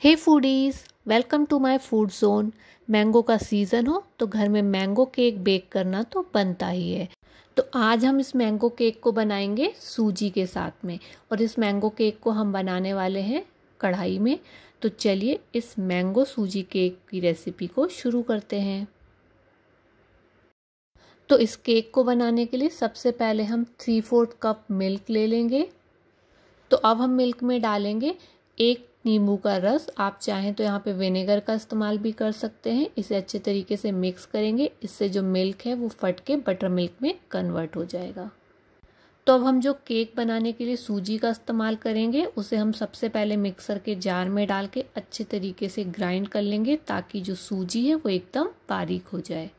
Hey foodies, welcome to my food zone. Mango का season हो तो घर में मैंगो केक बेक करना तो बनता ही है। तो आज हम इस मैंगो केक को बनाएंगे सूजी के साथ में, और इस मैंगो केक को हम बनाने वाले हैं कढ़ाई में। तो चलिए इस मैंगो सूजी केक की रेसिपी को शुरू करते हैं। तो इस केक को बनाने के लिए सबसे पहले हम 3/4 कप मिल्क ले लेंगे। तो अब हम मिल्क में डालेंगे 1 नींबू का रस। आप चाहें तो यहाँ पे विनेगर का इस्तेमाल भी कर सकते हैं। इसे अच्छे तरीके से मिक्स करेंगे, इससे जो मिल्क है वो फट के बटर मिल्क में कन्वर्ट हो जाएगा। तो अब हम जो केक बनाने के लिए सूजी का इस्तेमाल करेंगे उसे हम सबसे पहले मिक्सर के जार में डाल के अच्छे तरीके से ग्राइंड कर लेंगे, ताकि जो सूजी है वो एकदम बारीक हो जाए।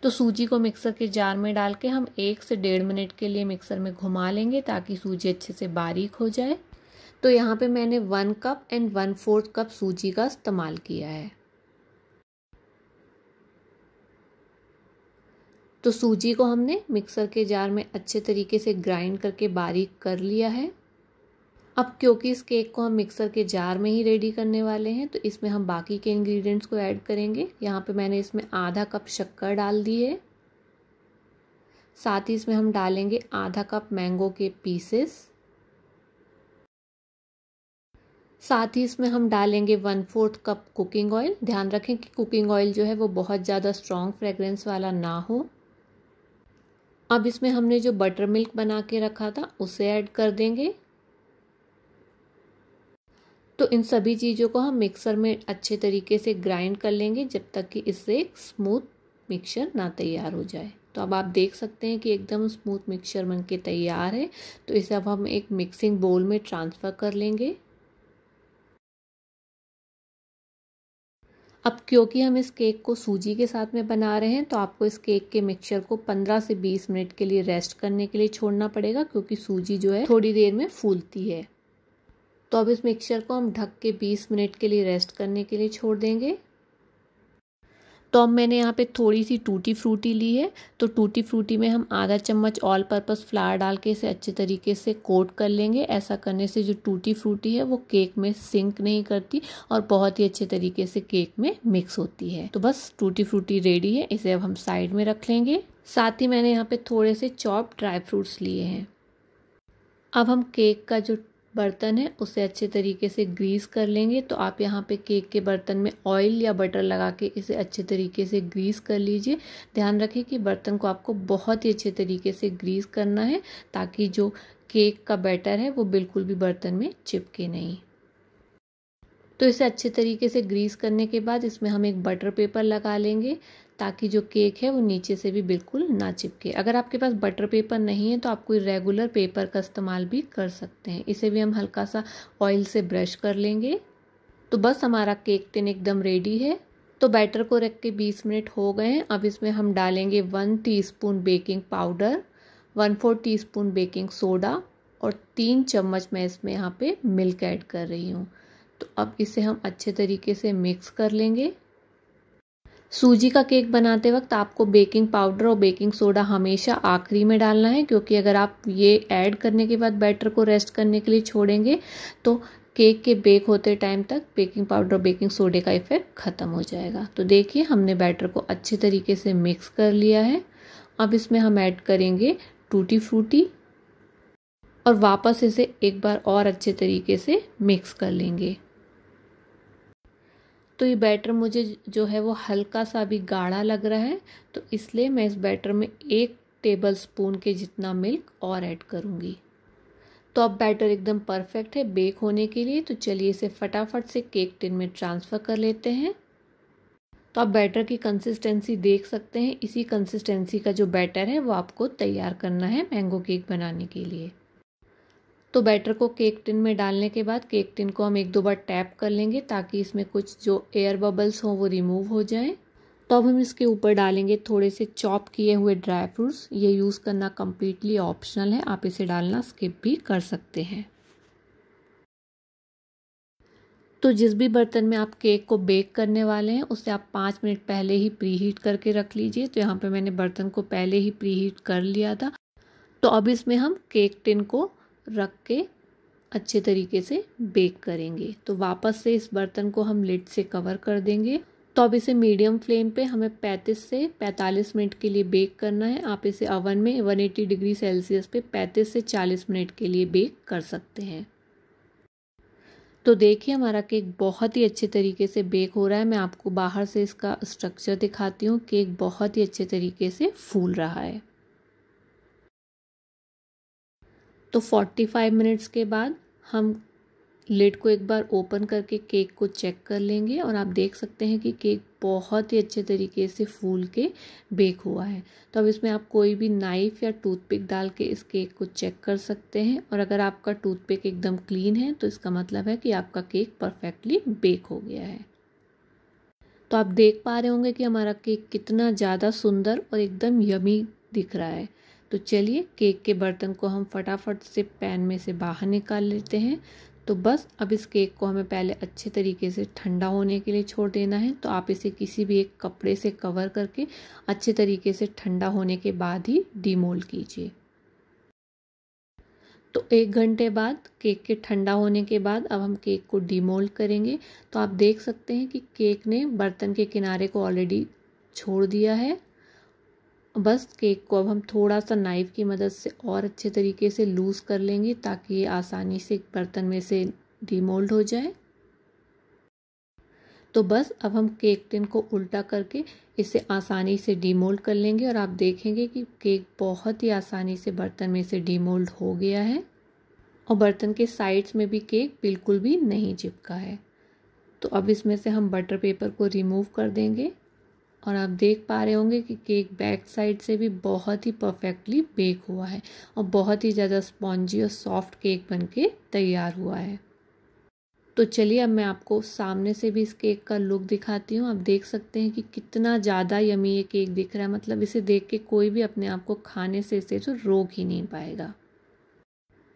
तो सूजी को मिक्सर के जार में डाल के हम 1 से 1.5 मिनट के लिए मिक्सर में घुमा लेंगे, ताकि सूजी अच्छे से बारीक हो जाए। तो यहाँ पे मैंने 1 कप एंड 1/4 कप सूजी का इस्तेमाल किया है। तो सूजी को हमने मिक्सर के जार में अच्छे तरीके से ग्राइंड करके बारीक कर लिया है। अब क्योंकि इस केक को हम मिक्सर के जार में ही रेडी करने वाले हैं, तो इसमें हम बाकी के इंग्रेडिएंट्स को ऐड करेंगे। यहाँ पे मैंने इसमें आधा कप शक्कर डाल दी है। साथ ही इसमें हम डालेंगे आधा कप मैंगो के पीसेस। साथ ही इसमें हम डालेंगे 1/4 कप कुकिंग ऑयल। ध्यान रखें कि कुकिंग ऑयल जो है वो बहुत ज़्यादा स्ट्रॉन्ग फ्रेग्रेंस वाला ना हो। अब इसमें हमने जो बटर मिल्क बना के रखा था उसे ऐड कर देंगे। तो इन सभी चीज़ों को हम मिक्सर में अच्छे तरीके से ग्राइंड कर लेंगे, जब तक कि इससे एक स्मूथ मिक्सचर ना तैयार हो जाए। तो अब आप देख सकते हैं कि एकदम स्मूथ मिक्सचर बनके तैयार है। तो इसे अब हम एक मिक्सिंग बोल में ट्रांसफ़र कर लेंगे। अब क्योंकि हम इस केक को सूजी के साथ में बना रहे हैं, तो आपको इस केक के मिक्सचर को 15 से 20 मिनट के लिए रेस्ट करने के लिए छोड़ना पड़ेगा, क्योंकि सूजी जो है थोड़ी देर में फूलती है। तो अब इस मिक्सचर को हम ढक के 20 मिनट के लिए रेस्ट करने के लिए छोड़ देंगे। तो अब मैंने यहाँ पे थोड़ी सी टूटी फ्रूटी ली है। तो टूटी फ्रूटी में हम आधा चम्मच ऑल पर्पस फ्लावर डाल के इसे अच्छे तरीके से कोट कर लेंगे। ऐसा करने से जो टूटी फ्रूटी है वो केक में सिंक नहीं करती और बहुत ही अच्छे तरीके से केक में मिक्स होती है। तो बस टूटी फ्रूटी रेडी है, इसे अब हम साइड में रख लेंगे। साथ ही मैंने यहाँ पे थोड़े से चॉप ड्राई फ्रूट्स लिए हैं। अब हम केक का जो बर्तन है उसे अच्छे तरीके से ग्रीस कर लेंगे। तो आप यहाँ पे केक के बर्तन में ऑयल या बटर लगा के इसे अच्छे तरीके से ग्रीस कर लीजिए। ध्यान रखें कि बर्तन को आपको बहुत ही अच्छे तरीके से ग्रीस करना है, ताकि जो केक का बैटर है वो बिल्कुल भी बर्तन में चिपके नहीं। तो इसे अच्छे तरीके से ग्रीस करने के बाद इसमें हम एक बटर पेपर लगा लेंगे, ताकि जो केक है वो नीचे से भी बिल्कुल ना चिपके। अगर आपके पास बटर पेपर नहीं है तो आप कोई रेगुलर पेपर का इस्तेमाल भी कर सकते हैं। इसे भी हम हल्का सा ऑयल से ब्रश कर लेंगे। तो बस हमारा केक टिन एकदम रेडी है। तो बैटर को रख के 20 मिनट हो गए हैं। अब इसमें हम डालेंगे 1 teaspoon baking powder, 1/4 teaspoon baking soda और 3 चम्मच मैं इसमें यहाँ पे मिल्क ऐड कर रही हूँ। तो अब इसे हम अच्छे तरीके से मिक्स कर लेंगे। सूजी का केक बनाते वक्त आपको बेकिंग पाउडर और बेकिंग सोडा हमेशा आखिरी में डालना है, क्योंकि अगर आप ये ऐड करने के बाद बैटर को रेस्ट करने के लिए छोड़ेंगे तो केक के बेक होते टाइम तक बेकिंग पाउडर और बेकिंग सोडे का इफेक्ट ख़त्म हो जाएगा। तो देखिए हमने बैटर को अच्छे तरीके से मिक्स कर लिया है। अब इसमें हम ऐड करेंगे टूटी फ्रूटी और वापस इसे एक बार और अच्छे तरीके से मिक्स कर लेंगे। तो ये बैटर मुझे जो है वो हल्का सा भी गाढ़ा लग रहा है, तो इसलिए मैं इस बैटर में 1 टेबलस्पून के जितना मिल्क और ऐड करूँगी। तो अब बैटर एकदम परफेक्ट है बेक होने के लिए। तो चलिए इसे फटाफट से केक टिन में ट्रांसफ़र कर लेते हैं। तो आप बैटर की कंसिस्टेंसी देख सकते हैं। इसी कंसिस्टेंसी का जो बैटर है वो आपको तैयार करना है मैंगो केक बनाने के लिए। तो बैटर को केक टिन में डालने के बाद केक टिन को हम 1-2 बार टैप कर लेंगे, ताकि इसमें कुछ जो एयर बबल्स हों वो रिमूव हो जाएं। तो अब हम इसके ऊपर डालेंगे थोड़े से चॉप किए हुए ड्राई फ्रूट्स। ये यूज़ करना कम्प्लीटली ऑप्शनल है, आप इसे डालना स्किप भी कर सकते हैं। तो जिस भी बर्तन में आप केक को बेक करने वाले हैं उसे आप 5 मिनट पहले ही प्री हीट करके रख लीजिए। तो यहाँ पे मैंने बर्तन को पहले ही प्री हीट कर लिया था। तो अब इसमें हम केक टिन को रख के अच्छे तरीके से बेक करेंगे। तो वापस से इस बर्तन को हम लिड से कवर कर देंगे। तो अब इसे मीडियम फ्लेम पे हमें 35 से 45 मिनट के लिए बेक करना है। आप इसे ओवन में 180 डिग्री सेल्सियस पे 35 से 40 मिनट के लिए बेक कर सकते हैं। तो देखिए हमारा केक बहुत ही अच्छे तरीके से बेक हो रहा है। मैं आपको बाहर से इसका स्ट्रक्चर दिखाती हूँ। केक बहुत ही अच्छे तरीके से फूल रहा है। तो 45 मिनट्स के बाद हम लिड को एक बार ओपन करके केक को चेक कर लेंगे और आप देख सकते हैं कि केक बहुत ही अच्छे तरीके से फूल के बेक हुआ है। तो अब इसमें आप कोई भी नाइफ़ या टूथपिक डाल के इस केक को चेक कर सकते हैं और अगर आपका टूथपिक एकदम क्लीन है तो इसका मतलब है कि आपका केक परफेक्टली बेक हो गया है। तो आप देख पा रहे होंगे कि हमारा केक कितना ज़्यादा सुंदर और एकदम यमी दिख रहा है। तो चलिए केक के बर्तन को हम फटाफट से पैन में से बाहर निकाल लेते हैं। तो बस अब इस केक को हमें पहले अच्छे तरीके से ठंडा होने के लिए छोड़ देना है। तो आप इसे किसी भी एक कपड़े से कवर करके अच्छे तरीके से ठंडा होने के बाद ही डीमोल्ड कीजिए। तो 1 घंटे बाद केक के ठंडा होने के बाद अब हम केक को डीमोल्ड करेंगे। तो आप देख सकते हैं कि केक ने बर्तन के किनारे को ऑलरेडी छोड़ दिया है। बस केक को अब हम थोड़ा सा नाइफ़ की मदद से और अच्छे तरीके से लूज़ कर लेंगे ताकि ये आसानी से बर्तन में से डीमोल्ड हो जाए। तो बस अब हम केक टिन को उल्टा करके इसे आसानी से डीमोल्ड कर लेंगे और आप देखेंगे कि केक बहुत ही आसानी से बर्तन में से डीमोल्ड हो गया है और बर्तन के साइड्स में भी केक बिल्कुल भी नहीं चिपका है। तो अब इसमें से हम बटर पेपर को रिमूव कर देंगे और आप देख पा रहे होंगे कि केक बैक साइड से भी बहुत ही परफेक्टली बेक हुआ है और बहुत ही ज़्यादा स्पॉन्जी और सॉफ्ट केक बनके तैयार हुआ है। तो चलिए अब मैं आपको सामने से भी इस केक का लुक दिखाती हूँ। आप देख सकते हैं कि कितना ज़्यादा यमी ये केक दिख रहा है। मतलब इसे देख के कोई भी अपने आप को खाने से इसे तो रोक ही नहीं पाएगा।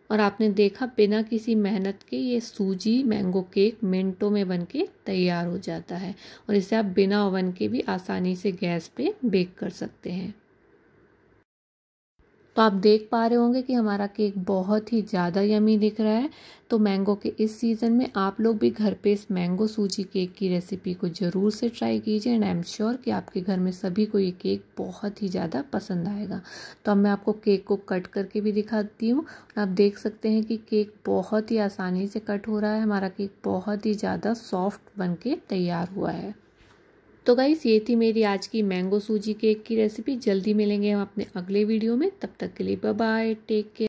और आपने देखा बिना किसी मेहनत के ये सूजी मैंगो केक मिनटों में बनके तैयार हो जाता है और इसे आप बिना ओवन के भी आसानी से गैस पे बेक कर सकते हैं। तो आप देख पा रहे होंगे कि हमारा केक बहुत ही ज़्यादा यमी दिख रहा है। तो मैंगो के इस सीज़न में आप लोग भी घर पे इस मैंगो सूजी केक की रेसिपी को ज़रूर से ट्राई कीजिए एंड आई एम श्योर कि आपके घर में सभी को ये केक बहुत ही ज़्यादा पसंद आएगा। तो अब मैं आपको केक को कट करके भी दिखाती हूँ। आप देख सकते हैं कि केक बहुत ही आसानी से कट हो रहा है। हमारा केक बहुत ही ज़्यादा सॉफ्ट बन के तैयार हुआ है। तो गाइस ये थी मेरी आज की मैंगो सूजी केक की रेसिपी। जल्दी मिलेंगे हम अपने अगले वीडियो में। तब तक के लिए बाय बाय, टेक केयर।